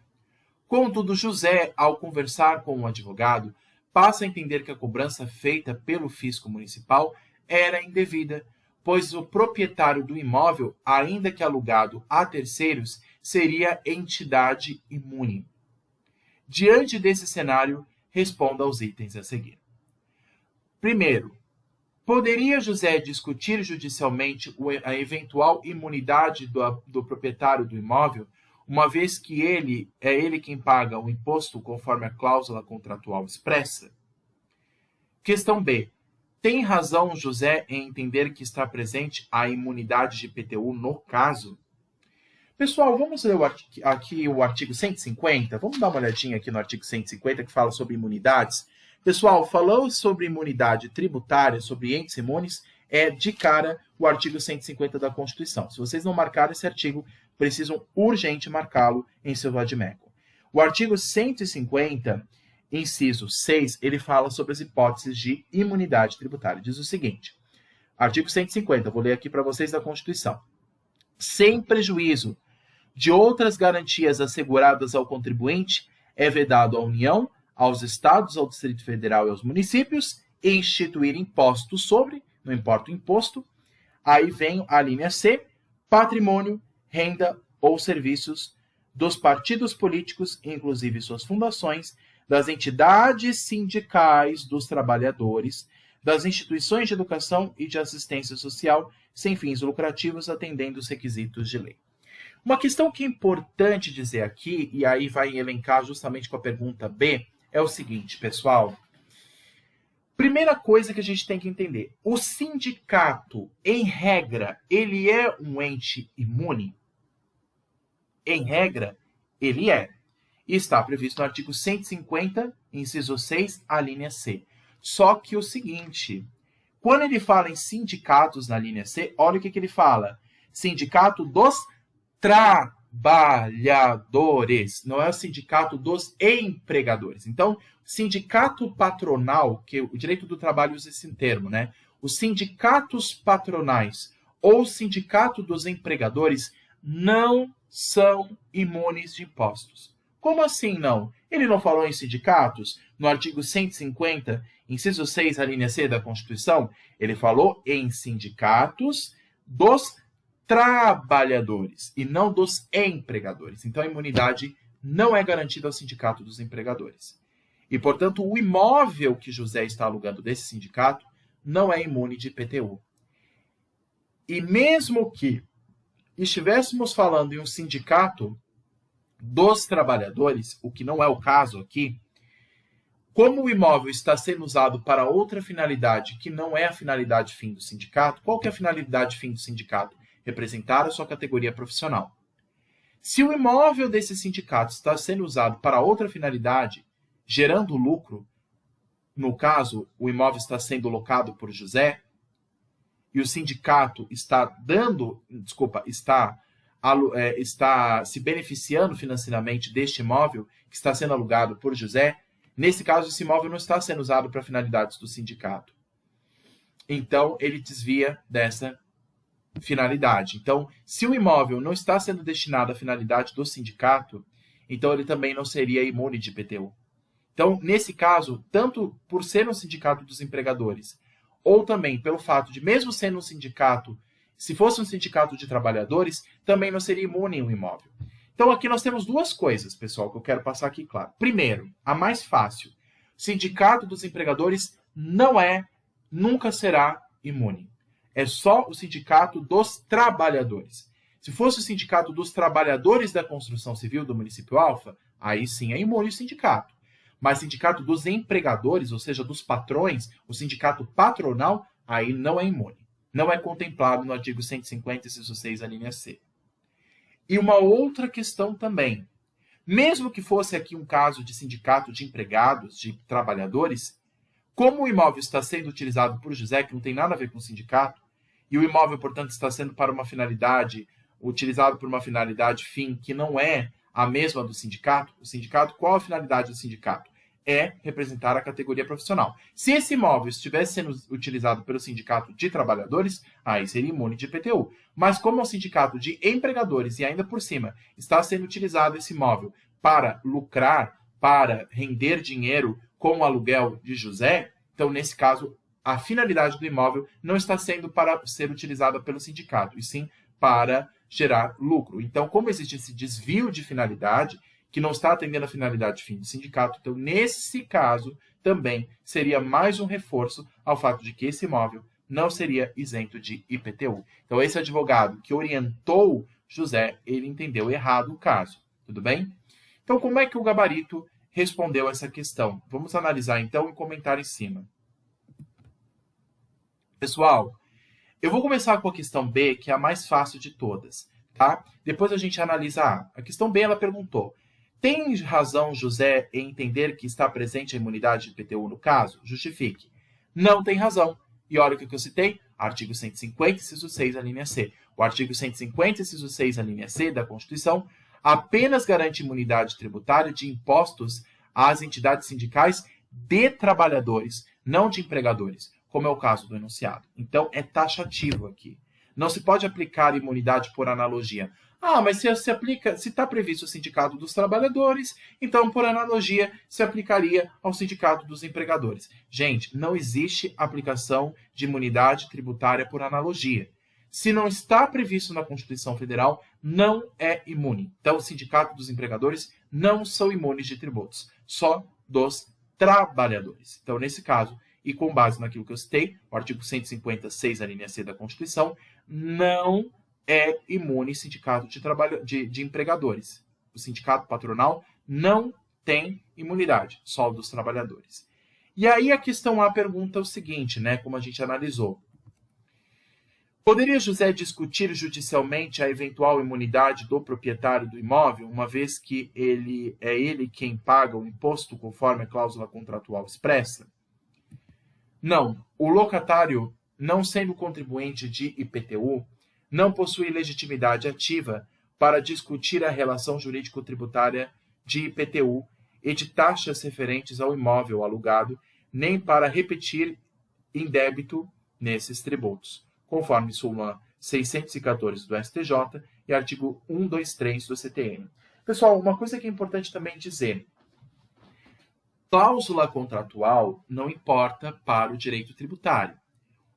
Contudo, José, ao conversar com o advogado, passa a entender que a cobrança feita pelo fisco municipal era indevida, pois o proprietário do imóvel, ainda que alugado a terceiros, seria entidade imune. Diante desse cenário, responda aos itens a seguir. Primeiro, poderia José discutir judicialmente a eventual imunidade do proprietário do imóvel, uma vez que é ele quem paga o imposto conforme a cláusula contratual expressa? Questão B. Tem razão José em entender que está presente a imunidade de IPTU no caso? Pessoal, vamos ler aqui o artigo 150? Vamos dar uma olhadinha aqui no artigo 150 que fala sobre imunidades. Pessoal, falou sobre imunidade tributária, sobre entes imunes, é de cara o artigo 150 da Constituição. Se vocês não marcaram esse artigo, precisam urgente marcá-lo em seu vadimeco. O artigo 150, inciso 6, ele fala sobre as hipóteses de imunidade tributária. Diz o seguinte, artigo 150, vou ler aqui para vocês da Constituição. Sem prejuízo de outras garantias asseguradas ao contribuinte, é vedado à União, aos Estados, ao Distrito Federal e aos municípios, instituir impostos sobre, não importa o imposto, aí vem a linha C, patrimônio, renda ou serviços dos partidos políticos, inclusive suas fundações, das entidades sindicais dos trabalhadores, das instituições de educação e de assistência social, sem fins lucrativos, atendendo os requisitos de lei. Uma questão que é importante dizer aqui, e aí vai elencar justamente com a pergunta B, é o seguinte, pessoal. Primeira coisa que a gente tem que entender, o sindicato, em regra, ele é um ente imune? Em regra, ele é. E está previsto no artigo 150, inciso 6, a linha C. Só que o seguinte, quando ele fala em sindicatos na linha C, olha o que ele fala. Sindicato dos trabalhadores, não é o sindicato dos empregadores. Então, sindicato patronal, que o direito do trabalho usa esse termo, né? Os sindicatos patronais ou sindicato dos empregadores não são imunes de impostos. Como assim não? Ele não falou em sindicatos? No artigo 150, inciso 6, a linha C da Constituição, ele falou em sindicatos dos trabalhadores e não dos empregadores. Então, a imunidade não é garantida ao sindicato dos empregadores. E, portanto, o imóvel que José está alugando desse sindicato não é imune de IPTU. E mesmo que estivéssemos falando em um sindicato dos trabalhadores, o que não é o caso aqui, como o imóvel está sendo usado para outra finalidade que não é a finalidade fim do sindicato, qual que é a finalidade fim do sindicato? Representar a sua categoria profissional. Se o imóvel desse sindicato está sendo usado para outra finalidade, gerando lucro, no caso, o imóvel está sendo locado por José, e o sindicato está se beneficiando financeiramente deste imóvel que está sendo alugado por José, Nesse caso, esse imóvel não está sendo usado para finalidades do sindicato. Então, ele desvia dessa finalidade. Então, se o imóvel não está sendo destinado à finalidade do sindicato, então ele também não seria imune de IPTU. Então, nesse caso, tanto por ser um sindicato dos empregadores, ou também pelo fato de, mesmo sendo um sindicato, se fosse um sindicato de trabalhadores, também não seria imune o imóvel. Então, aqui nós temos duas coisas, pessoal, que eu quero passar aqui claro. Primeiro, a mais fácil. Sindicato dos empregadores não é, nunca será imune. É só o sindicato dos trabalhadores. Se fosse o sindicato dos trabalhadores da construção civil do município Alfa, aí sim é imune o sindicato. Mas sindicato dos empregadores, ou seja, dos patrões, o sindicato patronal, aí não é imune. Não é contemplado no artigo 150, inciso 6, a linha C. E uma outra questão também. Mesmo que fosse aqui um caso de sindicato de empregados, de trabalhadores, como o imóvel está sendo utilizado por José, que não tem nada a ver com o sindicato, e o imóvel, portanto, está sendo para uma finalidade, utilizado por uma finalidade fim que não é a mesma do sindicato, o sindicato, qual a finalidade do sindicato? É representar a categoria profissional. Se esse imóvel estivesse sendo utilizado pelo sindicato de trabalhadores, aí seria imune de IPTU. Mas como é um sindicato de empregadores e ainda por cima está sendo utilizado esse imóvel para lucrar, para render dinheiro com o aluguel de José, então nesse caso a finalidade do imóvel não está sendo para ser utilizada pelo sindicato, e sim para gerar lucro. Então, como existe esse desvio de finalidade, que não está atendendo a finalidade fim do sindicato, então, nesse caso, também seria mais um reforço ao fato de que esse imóvel não seria isento de IPTU. Então, esse advogado que orientou José, ele entendeu errado o caso. Tudo bem? Então, como é que o gabarito respondeu essa questão? Vamos analisar, então, e comentar em cima. Pessoal, eu vou começar com a questão B, que é a mais fácil de todas, tá? Depois a gente analisa a A. A questão B, ela perguntou: tem razão José em entender que está presente a imunidade de IPTU no caso? Justifique. Não tem razão. E olha o que eu citei: artigo 150, inciso 6, a linha C. O artigo 150, inciso 6, a linha C da Constituição apenas garante imunidade tributária de impostos às entidades sindicais de trabalhadores, não de empregadores, como é o caso do enunciado. Então, é taxativo aqui. Não se pode aplicar imunidade por analogia. Ah, mas se está previsto o sindicato dos trabalhadores, então, por analogia, se aplicaria ao sindicato dos empregadores. Gente, não existe aplicação de imunidade tributária por analogia. Se não está previsto na Constituição Federal, não é imune. Então, o sindicato dos empregadores não são imunes de tributos, só dos trabalhadores. Então, nesse caso, e com base naquilo que eu citei, o artigo 156, a linha C da Constituição, não é imune sindicato de empregadores. O sindicato patronal não tem imunidade, só dos trabalhadores. E aí a questão A pergunta o seguinte, né, como a gente analisou. Poderia José discutir judicialmente a eventual imunidade do proprietário do imóvel, uma vez que ele quem paga o imposto conforme a cláusula contratual expressa? Não, o locatário, não sendo contribuinte de IPTU, não possui legitimidade ativa para discutir a relação jurídico-tributária de IPTU e de taxas referentes ao imóvel alugado, nem para repetir em débito nesses tributos, conforme súmula 614 do STJ e artigo 123 do CTN. Pessoal, uma coisa que é importante também dizer: cláusula contratual não importa para o direito tributário.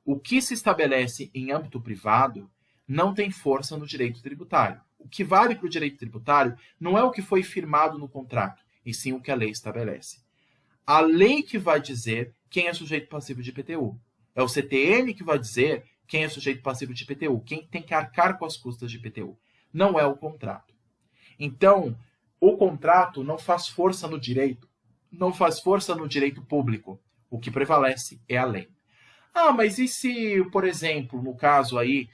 O que se estabelece em âmbito privado não tem força no direito tributário. O que vale para o direito tributário não é o que foi firmado no contrato, e sim o que a lei estabelece. A lei que vai dizer quem é sujeito passivo de IPTU. É o CTN que vai dizer quem é sujeito passivo de IPTU, quem tem que arcar com as custas de IPTU. Não é o contrato. Então, o contrato não faz força no direito, não faz força no direito público. O que prevalece é a lei. Ah, mas e se, por exemplo, no caso aí,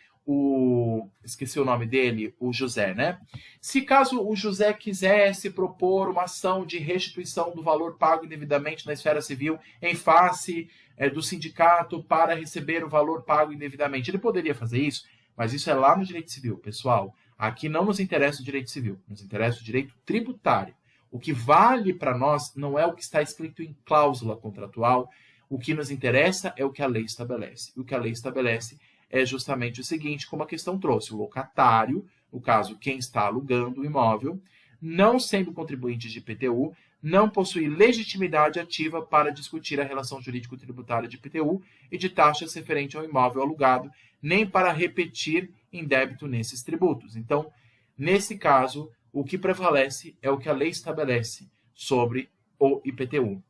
esqueci o nome dele, o José, né? Se caso o José quisesse propor uma ação de restituição do valor pago indevidamente na esfera civil em face do sindicato para receber o valor pago indevidamente, ele poderia fazer isso, mas isso é lá no direito civil, pessoal. Aqui não nos interessa o direito civil, nos interessa o direito tributário. O que vale para nós não é o que está escrito em cláusula contratual, o que nos interessa é o que a lei estabelece. E o que a lei estabelece é justamente o seguinte, como a questão trouxe, o locatário, no caso, quem está alugando o imóvel, não sendo contribuinte de IPTU, não possui legitimidade ativa para discutir a relação jurídico-tributária de IPTU e de taxas referente ao imóvel alugado, nem para repetir em débito nesses tributos. Então, nesse caso, o que prevalece é o que a lei estabelece sobre o IPTU.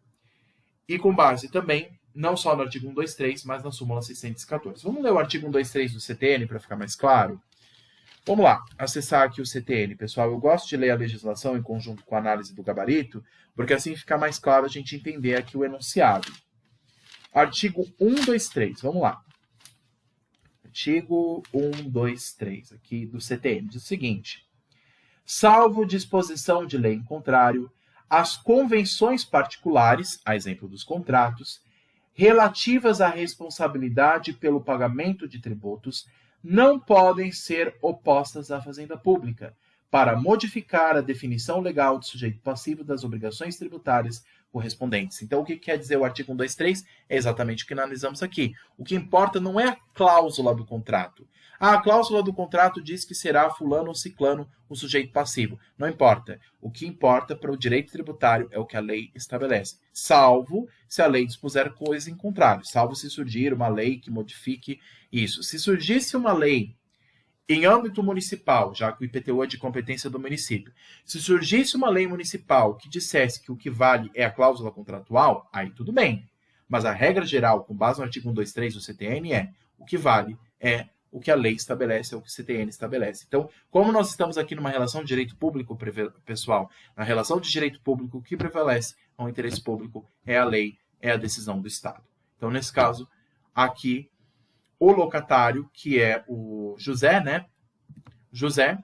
E com base também, não só no artigo 123, mas na súmula 614. Vamos ler o artigo 123 do CTN para ficar mais claro? Vamos lá, acessar aqui o CTN. Pessoal, eu gosto de ler a legislação em conjunto com a análise do gabarito, porque assim fica mais claro a gente entender aqui o enunciado. Artigo 123, vamos lá. Artigo 123 aqui do CTN diz o seguinte: salvo disposição de lei em contrário, as convenções particulares, a exemplo dos contratos, relativas à responsabilidade pelo pagamento de tributos, não podem ser opostas à Fazenda Pública para modificar a definição legal de sujeito passivo das obrigações tributárias correspondentes. Então, o que quer dizer o artigo 123? É exatamente o que analisamos aqui. O que importa não é a cláusula do contrato. A cláusula do contrato diz que será fulano ou ciclano o sujeito passivo. Não importa. O que importa para o direito tributário é o que a lei estabelece, salvo se a lei dispuser coisa em contrário, salvo se surgir uma lei que modifique isso. Se surgisse uma lei em âmbito municipal, já que o IPTU é de competência do município, se surgisse uma lei municipal que dissesse que o que vale é a cláusula contratual, aí tudo bem. Mas a regra geral, com base no artigo 123 do CTN, é o que vale é o que a lei estabelece, é o que o CTN estabelece. Então, como nós estamos aqui numa relação de direito público, pessoal, na relação de direito público, o que prevalece ao interesse público é a lei, é a decisão do Estado. Então, nesse caso, aqui, o locatário, que é o José, né? José,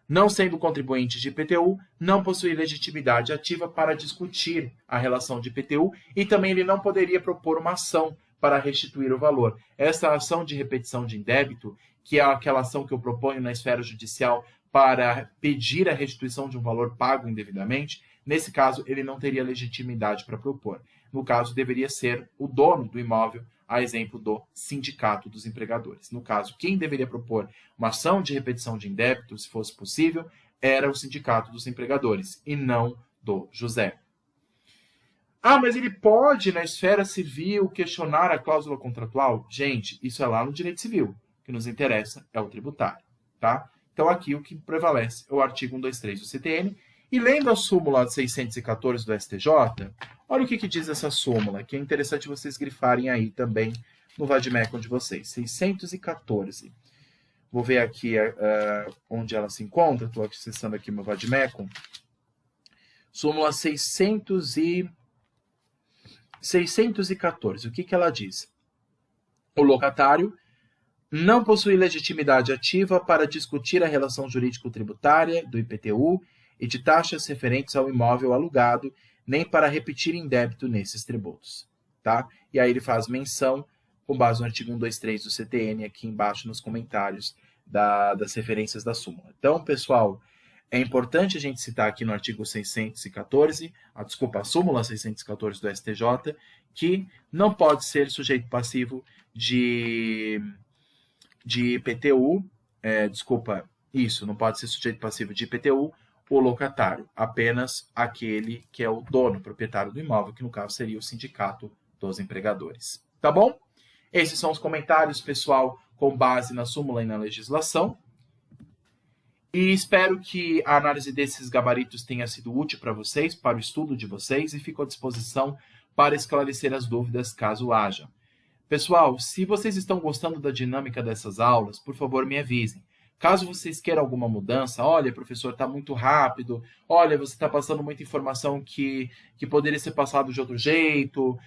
não sendo contribuinte de IPTU, não possui legitimidade ativa para discutir a relação de IPTU e também ele não poderia propor uma ação para restituir o valor. Essa ação de repetição de indébito, que é aquela ação que eu proponho na esfera judicial para pedir a restituição de um valor pago indevidamente, nesse caso, ele não teria legitimidade para propor. No caso, deveria ser o dono do imóvel, a exemplo do sindicato dos empregadores. No caso, quem deveria propor uma ação de repetição de indébito, se fosse possível, era o sindicato dos empregadores, e não do José. Ah, mas ele pode, na esfera civil, questionar a cláusula contratual? Gente, isso é lá no direito civil. O que nos interessa é o tributário, tá? Então, aqui o que prevalece é o artigo 123 do CTN. E lendo a súmula 614 do STJ, olha o que diz essa súmula, que é interessante vocês grifarem aí também no vademecum de vocês. 614. Vou ver aqui onde ela se encontra. Estou acessando aqui meu vademecum. Súmula 614. O que ela diz? O locatário não possui legitimidade ativa para discutir a relação jurídico-tributária do IPTU e de taxas referentes ao imóvel alugado, nem para repetir em débito nesses tributos. Tá? E aí ele faz menção, com base no artigo 123 do CTN, aqui embaixo nos comentários das referências da súmula. Então, pessoal, é importante a gente citar aqui no artigo 614, a súmula 614 do STJ, que não pode ser sujeito passivo de IPTU, não pode ser sujeito passivo de IPTU, o locatário, apenas aquele que é o dono, proprietário do imóvel, que no caso seria o sindicato dos empregadores. Tá bom? Esses são os comentários, pessoal, com base na súmula e na legislação. E espero que a análise desses gabaritos tenha sido útil para vocês, para o estudo de vocês, e fico à disposição para esclarecer as dúvidas caso haja. Pessoal, se vocês estão gostando da dinâmica dessas aulas, por favor, me avisem. Caso vocês queiram alguma mudança, olha, professor, está muito rápido, olha, você está passando muita informação que poderia ser passado de outro jeito,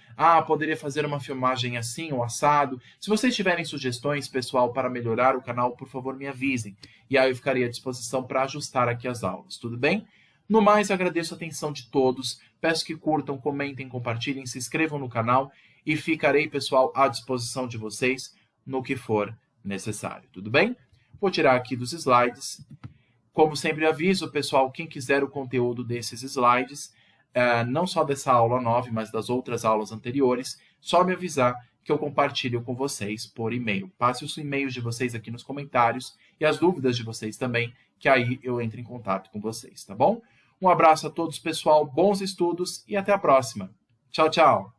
poderia fazer uma filmagem assim ou assado. Se vocês tiverem sugestões, pessoal, para melhorar o canal, por favor, me avisem. E aí eu ficaria à disposição para ajustar aqui as aulas, tudo bem? No mais, agradeço a atenção de todos, peço que curtam, comentem, compartilhem, se inscrevam no canal e ficarei, pessoal, à disposição de vocês no que for necessário, tudo bem? Vou tirar aqui dos slides Como sempre aviso, pessoal, quem quiser o conteúdo desses slides, não só dessa aula 9, mas das outras aulas anteriores, só me avisar que eu compartilho com vocês por e-mail. Passe os e-mails de vocês aqui nos comentários e as dúvidas de vocês também, que aí eu entro em contato com vocês, tá bom? Um abraço a todos, pessoal, bons estudos e até a próxima. Tchau, tchau!